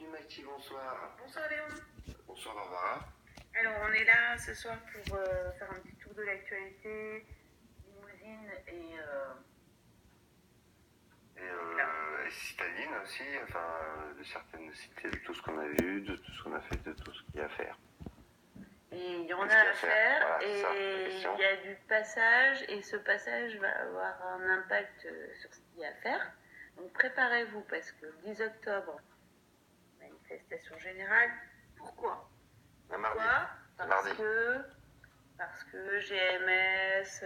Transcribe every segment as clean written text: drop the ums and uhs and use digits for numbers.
du Maxi, bonsoir. Bonsoir Léon. Bonsoir Barbara. Alors on est là ce soir pour faire un petit tour de l'actualité, limousine et citadine aussi, de certaines cités, de tout ce qu'on a vu, de tout ce qu'on a fait, de tout ce qu'il y a à faire. Et il y en a à faire, voilà, et il y a du passage, et ce passage va avoir un impact sur ce qu'il y a à faire. Donc préparez-vous parce que le 10 octobre, manifestation générale. Pourquoi Parce que GMS,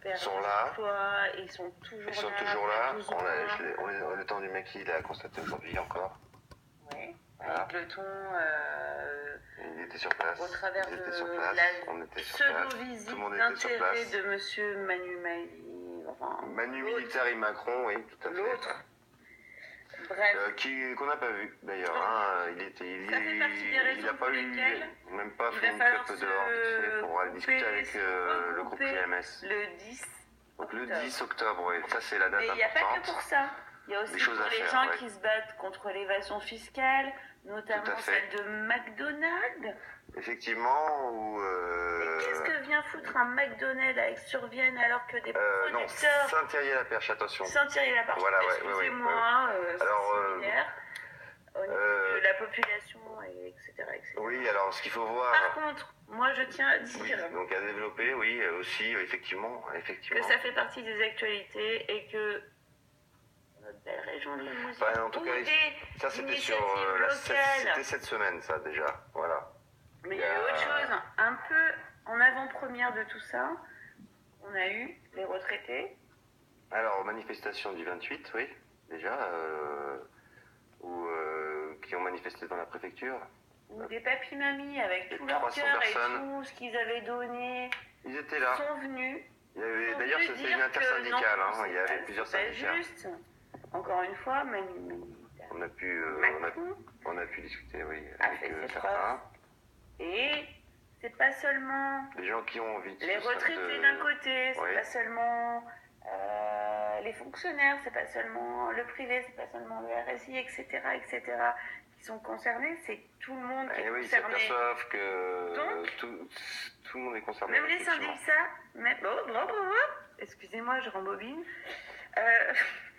perd l'emploi, ils sont toujours là. Le temps du mec, il a constaté aujourd'hui encore. Oui, voilà. avec le ton. Il était sur place. Au travers de la pseudo-visite d'intérêt de monsieur Manu Maili. Manu Militari Macron, oui, tout à fait. L'autre. Bref. Qu'on n'a pas vu d'ailleurs. Il n'a pas eu, même pas fait une cup dehors pour aller discuter avec le groupe GMS. Le 10. Donc le 10 octobre, oui, ça c'est la date importante. Mais il n'y a pas que pour ça. Il y a aussi pour les gens qui se battent contre l'évasion fiscale, notamment celle de McDonald's. Effectivement, Et qu'est-ce que vient foutre un McDonald's avec Survienne alors que des producteurs... Non, Saint-Thierry-la-Perche, attention. Saint-Thierry-la-Perche, voilà, excusez-moi, c'est similaire au niveau de la population, etc., etc. Oui, alors ce qu'il faut voir... Par contre, moi je tiens à dire... Oui, donc à développer, oui, aussi, effectivement. Que ça fait partie des actualités et que... notre belle région de Limousin, en tout cas, ça c'était c'était cette semaine, ça déjà, voilà. Mais il y a autre chose, un peu en avant-première de tout ça, on a eu les retraités. Alors, manifestation du 28, oui, déjà, qui ont manifesté dans la préfecture. Ou des papis-mamies avec tout leur cœur et tout ce qu'ils avaient donné. Ils étaient là. Sont venus. D'ailleurs, c'était une intersyndicale, il y avait plusieurs syndicats. Juste. Encore une fois, on a pu discuter, oui, avec certains. Et c'est pas seulement les gens qui ont envie de les retraités d'un côté, c'est pas seulement les fonctionnaires, c'est pas seulement le privé, c'est pas seulement le RSI, etc., qui sont concernés, c'est tout le monde qui est concerné. Ils s'aperçoivent que donc, tout le monde est concerné. Même les syndicats, excusez-moi, je rembobine.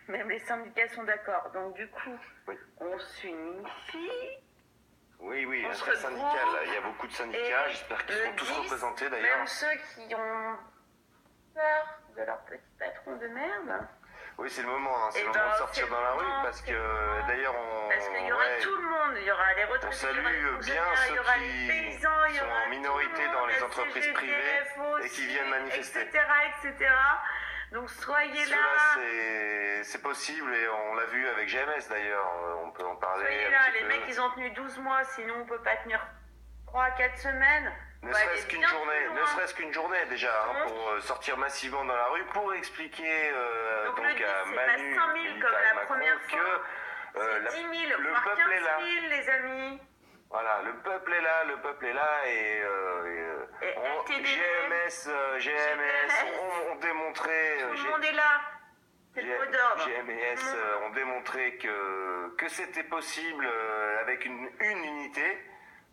Même les syndicats sont d'accord. Donc du coup, on s'unifie. Oui, syndical. Il y a beaucoup de syndicats. J'espère qu'ils seront tous représentés d'ailleurs. Même ceux qui ont peur de leur petit patron de merde. Oui, c'est le moment. C'est le moment de sortir dans la rue parce que d'ailleurs parce qu'il y aura tout le monde. Il y aura les retraités, on salue bien ceux qui sont en minorité dans les entreprises privées et qui viennent manifester. Etc. Donc soyez là. C'est possible et on l'a vu avec GMS d'ailleurs, on peut en parler. Soyez là, les mecs ils ont tenu 12 mois, sinon on peut pas tenir 3-4 semaines. Ne serait-ce qu'une journée déjà, pour sortir massivement dans la rue, pour expliquer donc à Manu, pas 5 000 comme la première fois, c'est 10 000, le peuple est là. 15 000 les amis. Voilà, le peuple est là et GMS ont démontré... Tout le monde est là, c'est le mot d'ordre. GMS ont démontré que c'était possible avec une unité.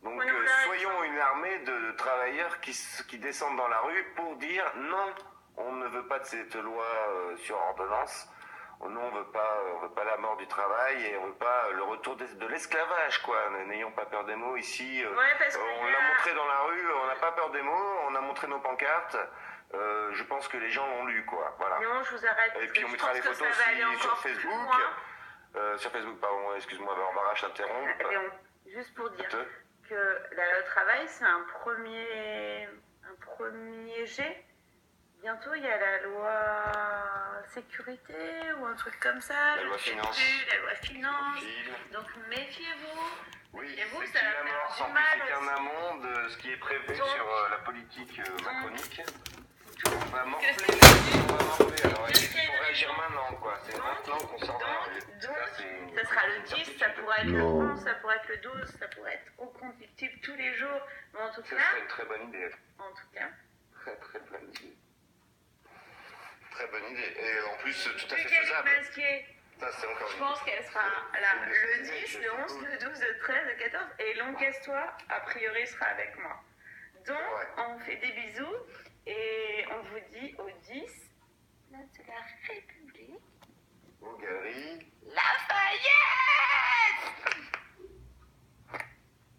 Donc soyons une armée de travailleurs qui descendent dans la rue pour dire non, on ne veut pas de cette loi sur ordonnance. Non, on veut pas la mort du travail et on veut pas le retour de l'esclavage, quoi. N'ayons pas peur des mots ici. On l'a montré dans la rue, on n'a pas peur des mots, on a montré nos pancartes. Je pense que les gens l'ont lu, quoi. Voilà. Non, je vous arrête. Et puis on mettra les photos aussi sur Facebook. Sur Facebook, pardon, excuse-moi, Barbara, je t'interromps. Juste pour dire que la loi travail, c'est un premier jet. Bientôt, il y a la loi sécurité ou un truc comme ça. La loi finance. Donc, méfiez-vous. Oui, méfiez-vous, ça va faire du mal. C'est qu'un amont de ce qui est prévu sur la politique macronique. On va morfler. Alors, il faut réagir maintenant, quoi. C'est maintenant qu'on sort dans la rue. Donc, ça sera le 10, ça pourrait être le 11, ça pourrait être le 12, ça pourrait être au compte multiple tous les jours. Mais en tout cas... Ce serait une très bonne idée. En tout cas... Très bonne idée. Très bonne idée. Et en plus, tout à fait faisable. Masqué, Ça, c'est encore Je pense qu'elle sera là le 10, le 11, le 12, le 13, le 14. Et l'encaisse-toi, a priori, sera avec moi. Donc, on fait des bisous et on vous dit au 10, place de la République. Aux Galeries